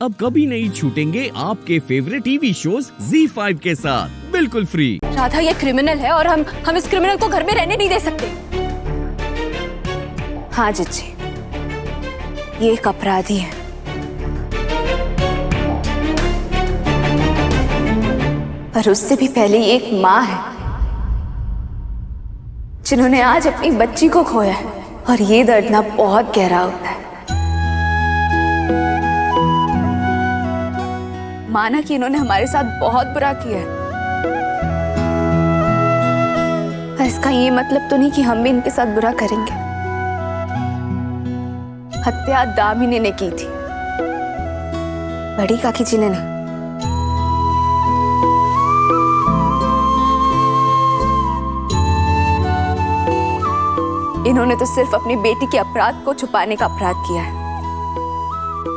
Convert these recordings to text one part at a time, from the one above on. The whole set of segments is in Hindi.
अब कभी नहीं छूटेंगे आपके फेवरेट टीवी शोज ZEE5 के साथ बिल्कुल फ्री। राधा ये क्रिमिनल है और हम इस क्रिमिनल को घर में रहने नहीं दे सकते। हाँ जिज्जी, ये एक अपराधी है। पर उससे भी पहले ये एक माँ है जिन्होंने आज अपनी बच्ची को खोया है, और ये दर्द ना बहुत गहरा होता है। माना कि इन्होंने हमारे साथ बहुत बुरा किया है, पर इसका ये मतलब तो नहीं कि हम भी इनके साथ बुरा करेंगे। हत्या दामिनी ने की थी, बड़ी काकी जी ने नहीं। इन्होंने तो सिर्फ अपनी बेटी के अपराध को छुपाने का अपराध किया है।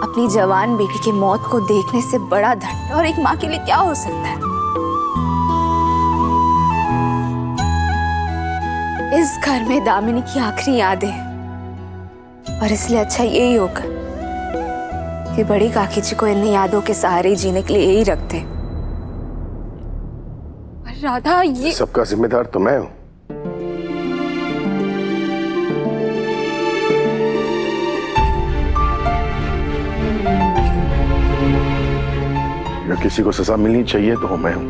अपनी जवान बेटी की मौत को देखने से बड़ा दंड और एक माँ के लिए क्या हो सकता है। इस घर में दामिनी की आखिरी यादें हैं, और इसलिए अच्छा यही होगा कि बड़ी काकी जी को इन यादों के सहारे जीने के लिए यही रखते। राधा, ये सबका जिम्मेदार तो मैं हूं। किसी को सजा मिलनी चाहिए तो मैं हूं।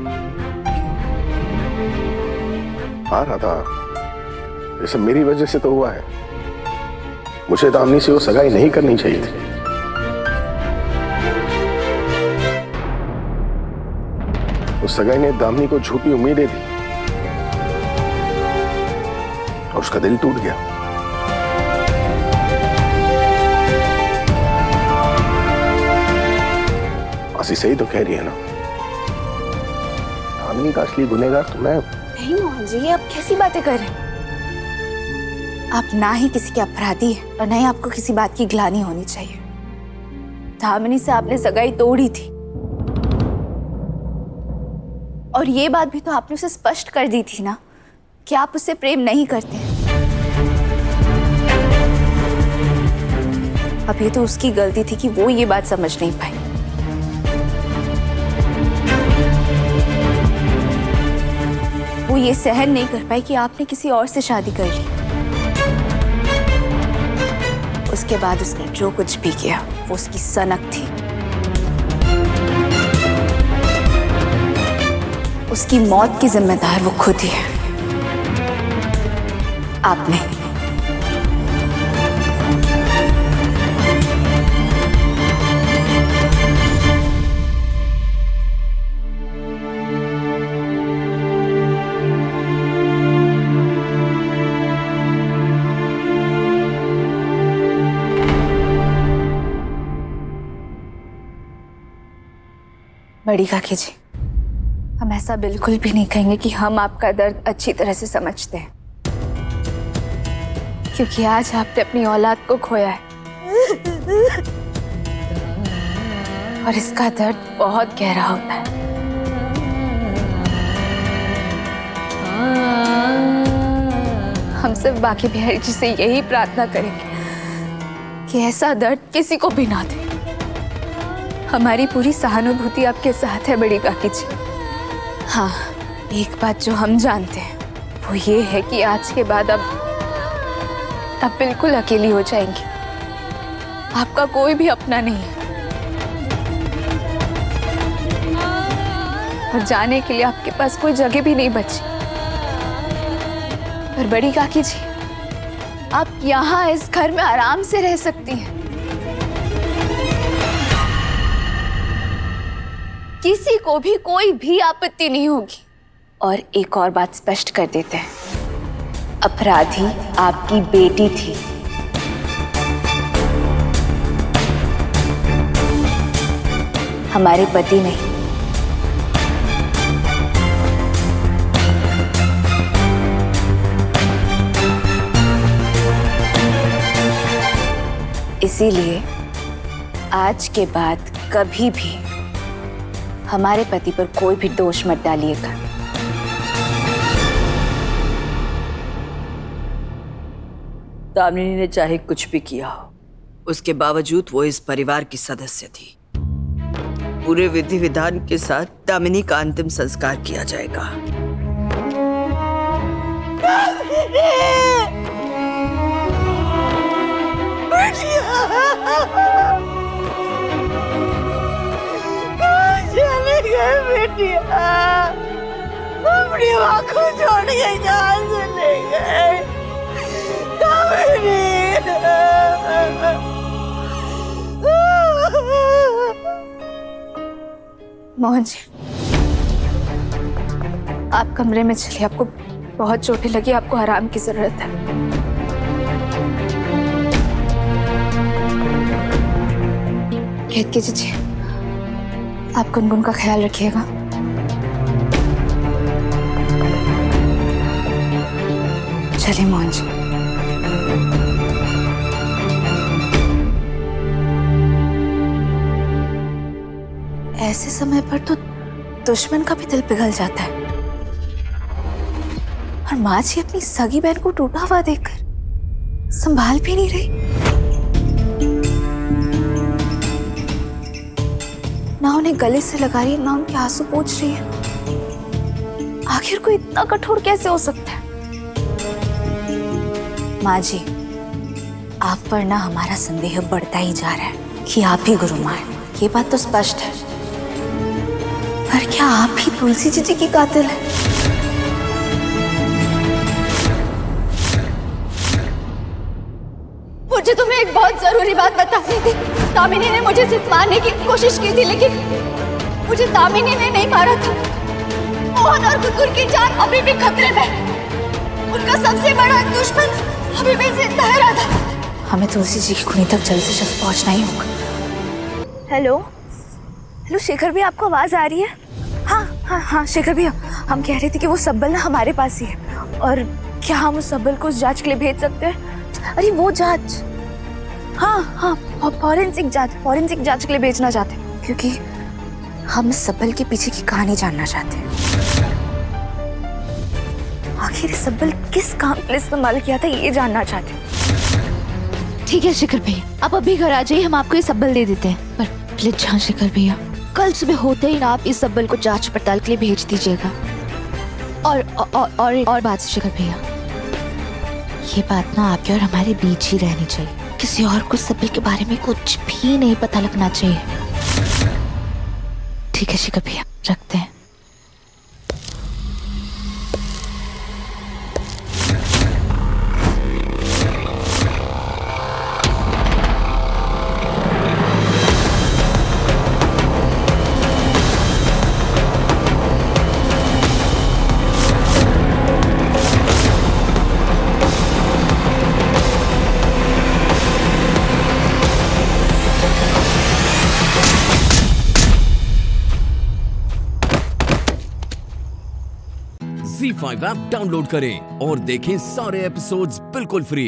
हाँ राधा, ये सब मेरी वजह से तो हुआ है। मुझे दामिनी से वो सगाई नहीं करनी चाहिए थी। उस सगाई ने दामिनी को झूठी उम्मीदें दी और उसका दिल टूट गया। मासी सही तो कह रही है ना, दामिनी का असली गुनहगार तो मैं हूं। नहीं मोहन जी, ये आप कैसी बातें कर रहे हैं? आप ना ही किसी के अपराधी हैं और ना ही आपको किसी बात की ग्लानि होनी चाहिए। दामिनी से आपने सगाई तोड़ी थी, और ये बात भी तो आपने उसे स्पष्ट कर दी थी ना कि आप उससे प्रेम नहीं करते। अब ये तो उसकी गलती थी कि वो ये बात समझ नहीं पाई। वो ये सहन नहीं कर पाई कि आपने किसी और से शादी कर ली। उसके बाद उसने जो कुछ भी किया वो उसकी सनक थी। उसकी मौत की जिम्मेदार वो खुद ही है, आप नहीं। बड़ी काकी जी, हम ऐसा बिल्कुल भी नहीं कहेंगे कि हम आपका दर्द अच्छी तरह से समझते हैं, क्योंकि आज आपने अपनी औलाद को खोया है और इसका दर्द बहुत गहरा होता है। हम सिर्फ बाकी बिहारी जी से यही प्रार्थना करेंगे कि ऐसा दर्द किसी को भी ना दे। हमारी पूरी सहानुभूति आपके साथ है बड़ी काकी जी। हाँ, एक बात जो हम जानते हैं वो ये है कि आज के बाद अब बिल्कुल अकेली हो जाएंगी। आपका कोई भी अपना नहीं है, और जाने के लिए आपके पास कोई जगह भी नहीं बची। पर बड़ी काकी जी, आप यहाँ इस घर में आराम से रह सकती हैं। किसी को भी कोई भी आपत्ति नहीं होगी। और एक और बात स्पष्ट कर देते हैं, अपराधी आपकी बेटी थी। हमारे पति नहीं। इसीलिए आज के बाद कभी भी हमारे पति पर कोई भी दोष मत डालिएगा। दामिनी ने चाहे कुछ भी किया हो, उसके बावजूद वो इस परिवार की सदस्य थी। पूरे विधि विधान के साथ दामिनी का अंतिम संस्कार किया जाएगा। अपनी माँ को छोड़ के जहाँ चले गए। मोहन जी, आप कमरे में चलिए, आपको बहुत चोटें लगी, आपको आराम की जरूरत है। केतकी जी, आप गुनगुन का ख्याल रखिएगा। चलिए मोहन जी। ऐसे समय पर तो दुश्मन का भी दिल पिघल जाता है, और माँ जी अपनी सगी बहन को टूटा हुआ देखकर संभाल भी नहीं रही। ना उन्हें गले से लगा रही है, ना उनके आंसू पोंछ रही है। आखिर कोई इतना कठोर कैसे हो सकता है? माँ जी, आप पर ना हमारा संदेह बढ़ता ही जा रहा है कि आप ही गुरु माँ हैं। ये बात तो स्पष्ट है, पर क्या आप ही तुलसी जी की कातिल है? मुझे तुम्हें एक बहुत जरूरी बात बतानी थी। दामिनी ने मुझे सिर्फ मारने की कोशिश की थी, लेकिन मुझे दामिनी ने नहीं मारा था। मोहन और गुनगुन की जान अभी भी खतरे में। उनका सबसे बड़ा दुश्मन अभी भी जिंदा है राधा। हमें तुलसी जी की खूनी तक जल्द से जल्द पहुंचना ही होगा। हेलो हेलो, शेखर भैया, आपको आवाज आ रही है? हाँ शेखर भैया, हम कह रहे थे कि वो सब्बल ना हमारे पास ही है, और क्या हम उस सब्बल को उस जांच के लिए भेज सकते हैं? अरे वो जांच, हाँ, फॉरेंसिक जांच के लिए भेजना चाहते हैं, क्योंकि हम इस सब्बल के पीछे की कहानी जानना चाहते हैं। आखिर इस सब्बल किस काम के लिए इस्तेमाल किया था, ये जानना चाहते हैं। ठीक है शेखर भैया, आप अभी घर आ जाइए, हम आपको ये सब्बल दे देते हैं। पर प्लीज हाँ शेखर भैया, कल सुबह होते ही ना आप इस सब्बल को जांच पड़ताल के लिए भेज दीजिएगा। और बात शेखर भैया, ये बात ना आपके और हमारे बीच ही रहनी चाहिए। किसी और को सब्बल के बारे में कुछ भी नहीं पता लगना चाहिए। ठीक है शेखर भैया, रखते हैं। Z5 ऐप डाउनलोड करें और देखें सारे एपिसोड्स बिल्कुल फ्री।